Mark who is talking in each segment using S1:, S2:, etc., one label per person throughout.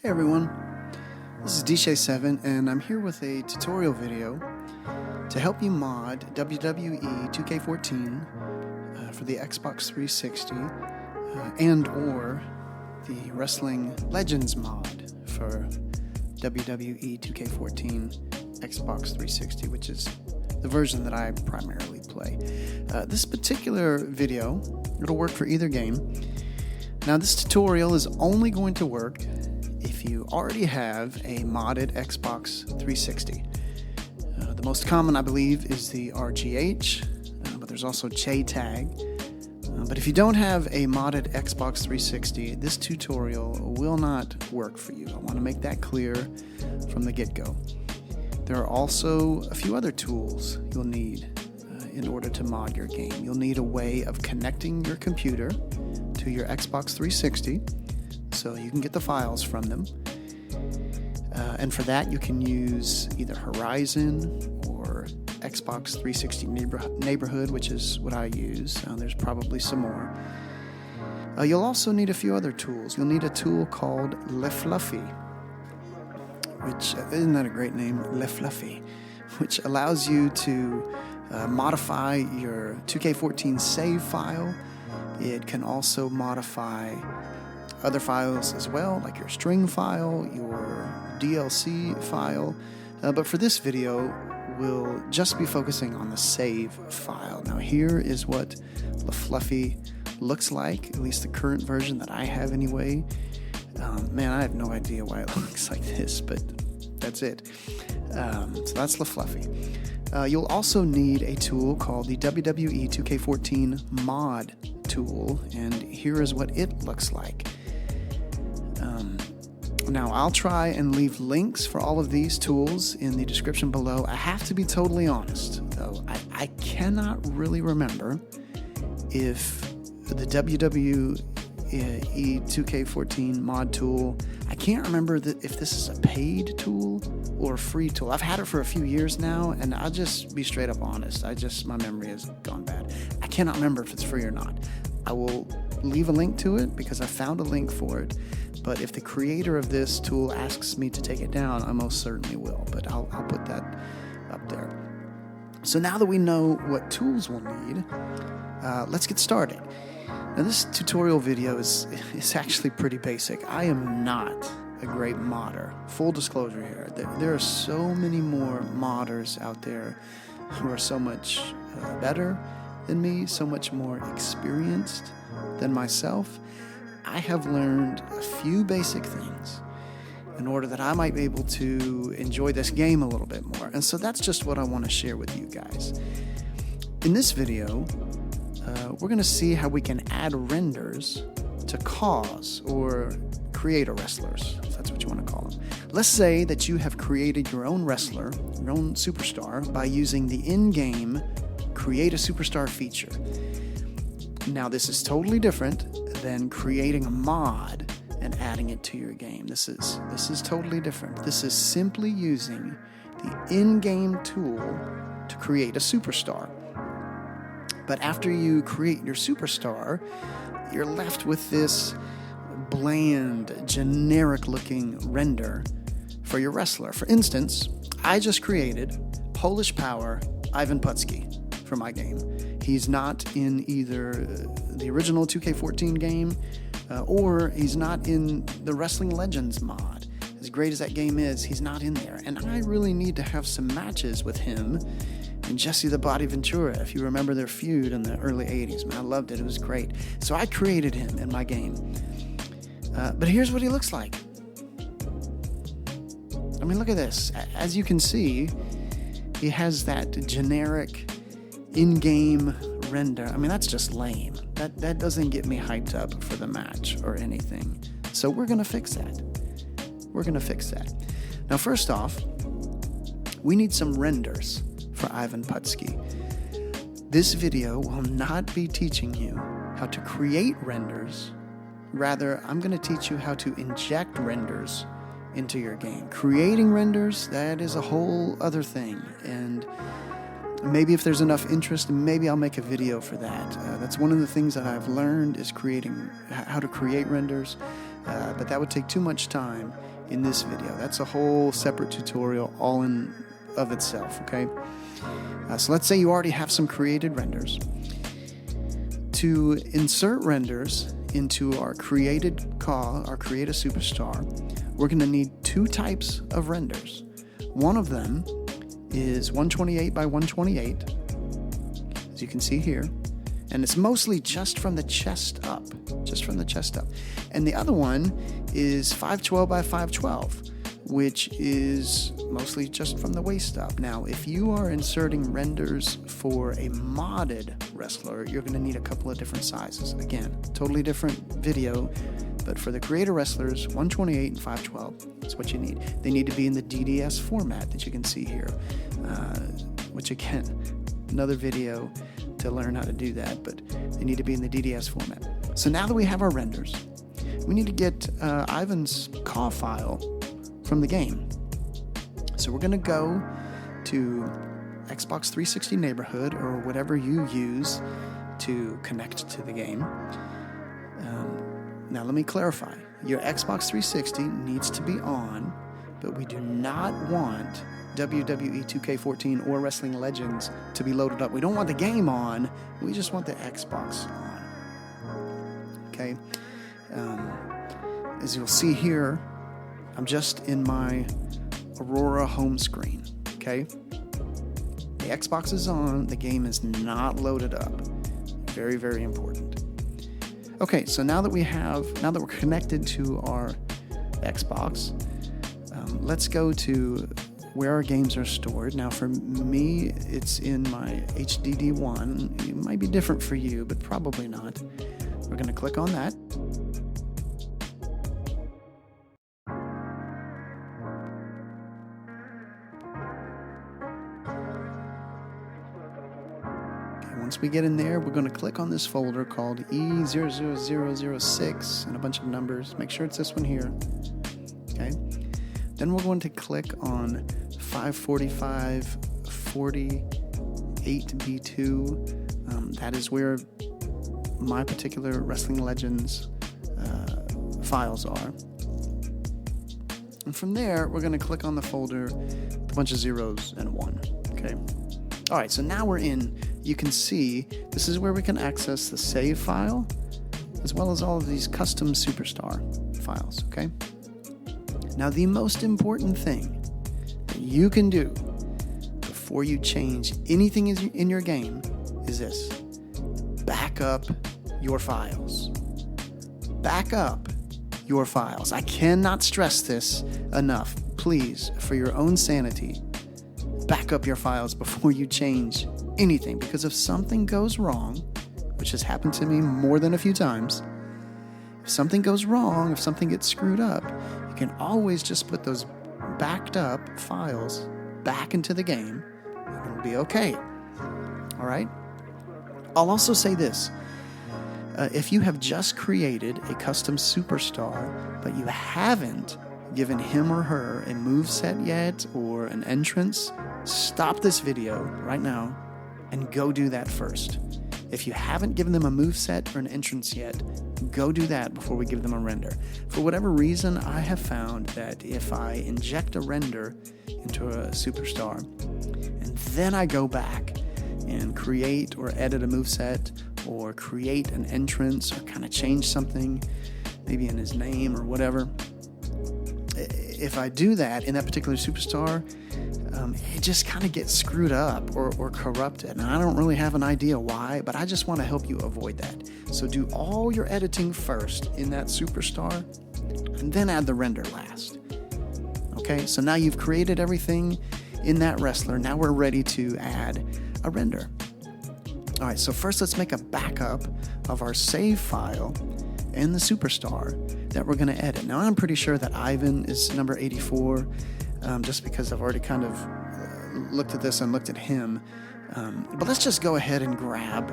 S1: Hey everyone, this is DJ7 and I'm here with a tutorial video to help you mod WWE2K14 for the Xbox 360 and or the Wrestling Legends mod for WWE2K14 Xbox 360, which is the version that I primarily play. This particular video, it'll work for either game. Now this tutorial is only going to work if you already have a modded Xbox 360. The most common, I believe, is the RGH, but there's also JTAG. But if you don't have a modded Xbox 360, this tutorial will not work for you. I want to make that clear from the get-go. There are also a few other tools you'll need in order to mod your game. You'll need a way of connecting your computer to your Xbox 360 so you can get the files from them. And for that, you can use either Horizon or Xbox 360 Neighborhood, which is what I use. There's probably some more. You'll also need a few other tools. You'll need a tool called Le Fluffy, which, isn't that a great name? Le Fluffy, which allows you to modify your 2K14 save file. It can also modify other files as well, like your string file, your DLC file. But for this video, we'll just be focusing on the save file. Now here is what Le Fluffy looks like, at least the current version that I have anyway. Man, I have no idea why it looks like this, but that's it. So that's Le Fluffy. You'll also need a tool called the WWE2K14 mod tool, and here is what it looks like. Now, I'll try and leave links for all of these tools in the description below. I have to be totally honest, though. I cannot really remember if the WWE2K14 mod tool, I can't remember if this is a paid tool or a free tool. I've had it for a few years now, and I'll just be straight up honest. My memory has gone bad. I cannot remember if it's free or not. I will leave a link to it because I found a link for it. But if the creator of this tool asks me to take it down, I most certainly will. But I'll put that up there. So now that we know what tools we'll need, let's get started. Now this tutorial video is actually pretty basic. I am not a great modder. Full disclosure here. There are so many more modders out there who are so much better than me, so much more experienced than myself. I have learned a few basic things in order that I might be able to enjoy this game a little bit more. And so that's just what I want to share with you guys. In this video, we're going to see how we can add renders to CAWS, or creator wrestlers, if that's what you want to call them. Let's say that you have created your own wrestler, your own superstar, by using the in-game Create a Superstar feature. Now, this is totally different than creating a mod and adding it to your game. This is totally different. This is simply using the in-game tool to create a superstar. But after you create your superstar, you're left with this bland, generic-looking render for your wrestler. For instance, I just created Polish Power Ivan Putski for my game. He's not in either the original 2K14 game or he's not in the Wrestling Legends mod. As great as that game is, he's not in there. And I really need to have some matches with him and Jesse the Body Ventura, if you remember their feud in the early 80s. Man, I loved it. It was great. So I created him in my game. But here's what he looks like. I mean, look at this. As you can see, he has that generic in-game render. I mean, that's just lame. That doesn't get me hyped up for the match or anything. So we're going to fix that. Now, first off, we need some renders for Ivan Putski. This video will not be teaching you how to create renders. Rather, I'm going to teach you how to inject renders into your game. Creating renders, that is a whole other thing. And maybe if there's enough interest, maybe I'll make a video for that. That's one of the things that I've learned is how to create renders. but that would take too much time in this video. That's a whole separate tutorial all in of itself, okay? So let's say you already have some created renders. To insert renders into our created CAW, our Create a Superstar, we're going to need two types of renders. One of them is 128 by 128, as you can see here, and it's mostly just from the chest up, And the other one is 512 by 512, which is mostly just from the waist up. Now, if you are inserting renders for a modded wrestler, you're going to need a couple of different sizes. Again, totally different video, but for the creator wrestlers, 128 and 512 is what you need. They need to be in the DDS format that you can see here, which again, another video to learn how to do that, but they need to be in the DDS format. So now that we have our renders, we need to get Ivan's CAW file from the game. So we're going to go to Xbox 360 Neighborhood or whatever you use to connect to the game. Now let me clarify. Your Xbox 360 needs to be on, but we do not want WWE2K14 or Wrestling Legends to be loaded up. We don't want the game on, we just want the Xbox on. Okay? As you'll see here, I'm just in my Aurora home screen, okay? The Xbox is on, the game is not loaded up. Very, very important. Okay, so now that we're connected to our Xbox, let's go to where our games are stored. Now for me, it's in my HDD1. It might be different for you, but probably not. We're gonna click on that. Once we get in there, we're going to click on this folder called E00006 and a bunch of numbers. Make sure it's this one here. Okay. Then we're going to click on 545.48B2. That is where my particular Wrestling Legends files are. And from there, we're going to click on the folder with a bunch of zeros and 1. Okay. All right, so now we're in. You can see this is where we can access the save file as well as all of these custom Superstar files, okay? Now, the most important thing that you can do before you change anything in your game is this. Back up your files. Back up your files. I cannot stress this enough. Please, for your own sanity, back up your files before you change anything, because if something goes wrong, which has happened to me more than a few times, if something goes wrong, if something gets screwed up, you can always just put those backed up files back into the game and it'll be okay. All right? I'll also say this. If you have just created a custom Superstar, but you haven't given him or her a moveset yet or an entrance, stop this video right now and go do that first. If you haven't given them a moveset or an entrance yet, go do that before we give them a render. For whatever reason, I have found that if I inject a render into a Superstar and then I go back and create or edit a moveset or create an entrance or kind of change something, maybe in his name or whatever, if I do that in that particular Superstar, it just kind of gets screwed up or corrupted. And I don't really have an idea why, but I just want to help you avoid that. So do all your editing first in that Superstar and then add the render last. Okay, so now you've created everything in that wrestler. Now we're ready to add a render. All right, so first let's make a backup of our save file and the Superstar that we're going to edit. Now, I'm pretty sure that Ivan is number 84, just because I've already kind of looked at this and looked at him. But let's just go ahead and grab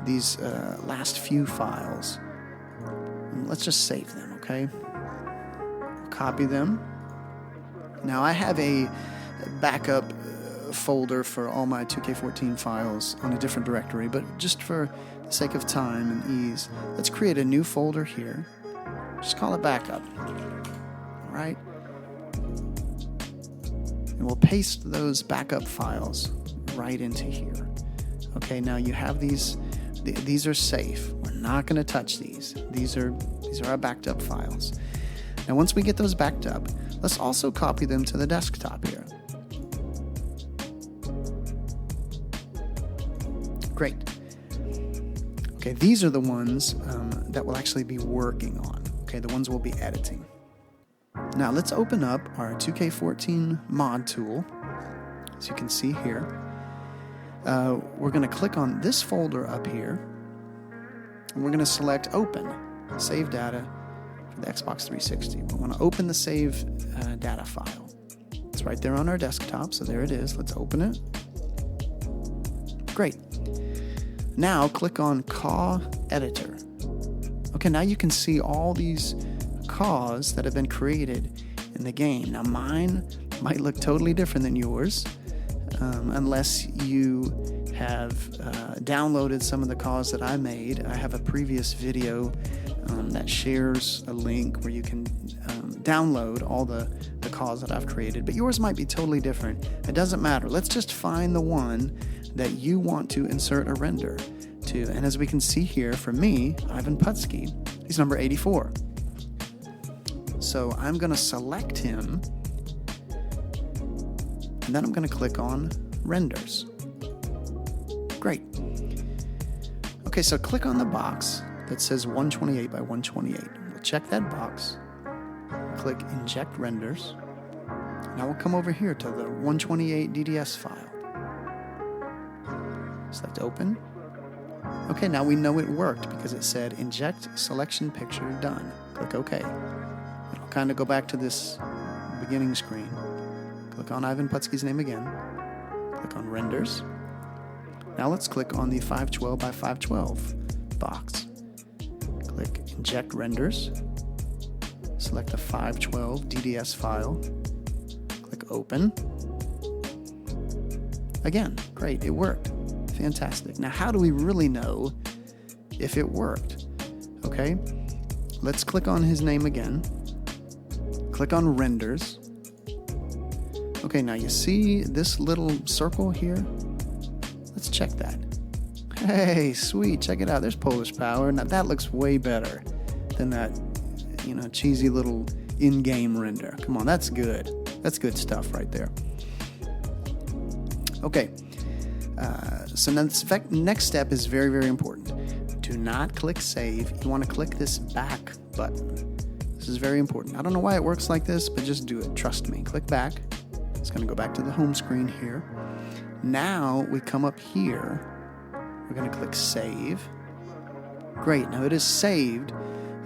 S1: these last few files. Let's just save them, okay? Copy them. Now, I have a backup folder for all my 2K14 files on a different directory, but just for the sake of time and ease, let's create a new folder here. Just call it backup. All right? And we'll paste those backup files right into here. Okay, now you have these are safe. We're not going to touch these. These are our backed up files. Now once we get those backed up, let's also copy them to the desktop here. Great. Okay, these are the ones that we'll actually be working on. Okay, the ones we'll be editing. Now let's open up our 2K14 mod tool. As you can see here, we're going to click on this folder up here, and we're going to select Open, Save Data for the Xbox 360. We want to open the save data file. It's right there on our desktop, so there it is. Let's open it. Great. Now click on CAWS Editor. Okay, now you can see all these CAWS that have been created in the game. Now mine might look totally different than yours, unless you have downloaded some of the CAWS that I made. I have a previous video that shares a link where you can download all the CAWS that I've created, but yours might be totally different. It doesn't matter. Let's just find the one that you want to insert a render to. And as we can see here, for me, Ivan Putski, he's number 84. So I'm going to select him, and then I'm going to click on Renders. Great. Okay, so click on the box that says 128 by 128. We'll check that box, click Inject Renders. Now we'll come over here to the 128 DDS file. Select Open. Okay, now we know it worked because it said Inject Selection Picture Done. Click OK. It'll kind of go back to this beginning screen. Click on Ivan Putski's name again. Click on Renders. Now let's click on the 512 by 512 box. Click Inject Renders. Select the 512 DDS file. Click Open. Again, great, it worked. Fantastic. Now, how do we really know if it worked? Okay, let's click on his name again. Click on Renders. Okay, now you see this little circle here? Let's check that. Hey, sweet, check it out. There's Polish Power. Now, that looks way better than that, cheesy little in-game render. Come on, that's good. That's good stuff right there. Okay. So now this next step is very, very important. Do not click Save. You want to click this back button. This is very important. I don't know why it works like this, but just do it. Trust me. Click back. It's going to go back to the home screen here. Now we come up here. We're going to click Save. Great. Now it is saved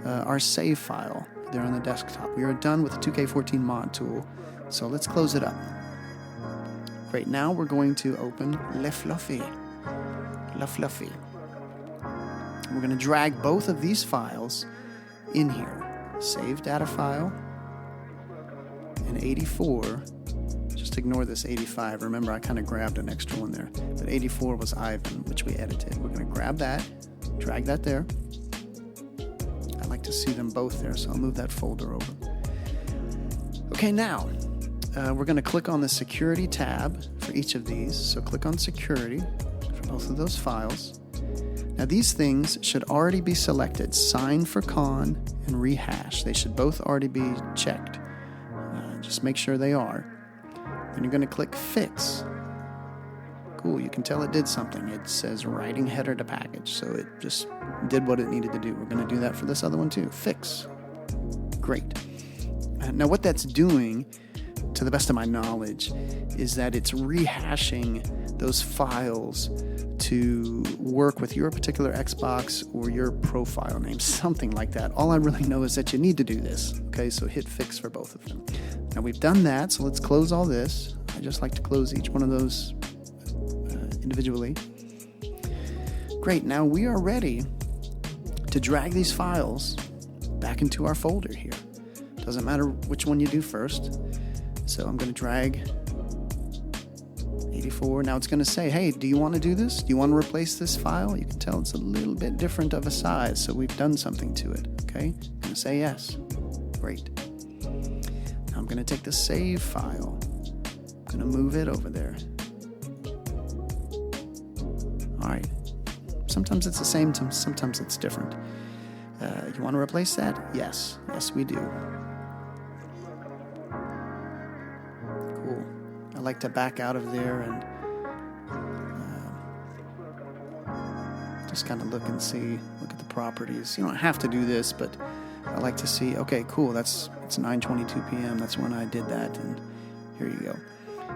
S1: our save file there on the desktop. We are done with the 2K14 mod tool. So let's close it up. Great, now we're going to open Le Fluffy. We're going to drag both of these files in here. Save data file and 84. Just ignore this 85. Remember, I kind of grabbed an extra one there. But 84 was Ivan, which we edited. We're going to grab that, drag that there. I like to see them both there, so I'll move that folder over. Okay, now we're going to click on the Security tab for each of these. So click on Security for both of those files. Now these things should already be selected. Sign for con and rehash. They should both already be checked. Just make sure they are. Then you're going to click Fix. Cool, you can tell it did something. It says writing header to package. So it just did what it needed to do. We're going to do that for this other one too. Fix. Great. Now what that's doing, to the best of my knowledge, is that it's rehashing those files to work with your particular Xbox or your profile name, something like that. All I really know is that you need to do this. Okay, so hit Fix for both of them. Now we've done that, so let's close all this. I just like to close each one of those individually. Great, now we are ready to drag these files back into our folder here. Doesn't matter which one you do first. So I'm going to drag 84. Now it's going to say, hey, do you want to do this? Do you want to replace this file? You can tell it's a little bit different of a size, so we've done something to it. Okay, going to say yes. Great. Now I'm going to take the save file. I'm going to move it over there. All right. Sometimes it's the same, sometimes it's different. You want to replace that? Yes. Yes, we do. Cool. I like to back out of there and just kind of look and see, look at the properties. You don't have to do this, but I like to see, okay, cool, it's 9:22 p.m. That's when I did that, and here you go.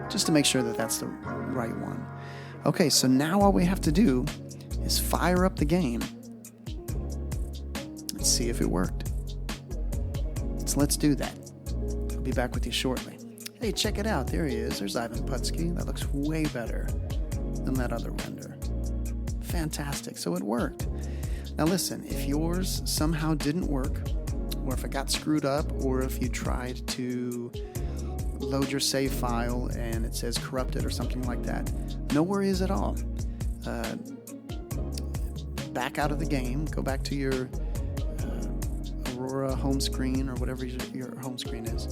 S1: Just to make sure that that's the right one. Okay, so now all we have to do is fire up the game and see if it worked. So let's do that. I'll be back with you shortly. Hey, check it out. There he is. There's Ivan Putski. That looks way better than that other render. Fantastic. So it worked. Now listen, if yours somehow didn't work, or if it got screwed up, or if you tried to load your save file and it says corrupted or something like that, no worries at all. Back out of the game, go back to your Aurora home screen or whatever your home screen is,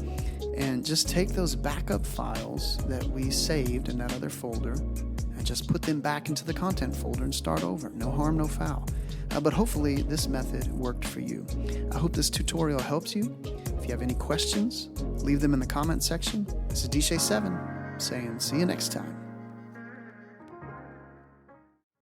S1: and just take those backup files that we saved in that other folder and just put them back into the content folder and start over. No harm, no foul. But hopefully this method worked for you. I hope this tutorial helps you. If you have any questions, leave them in the comment section. This is DJ7 saying see you next time.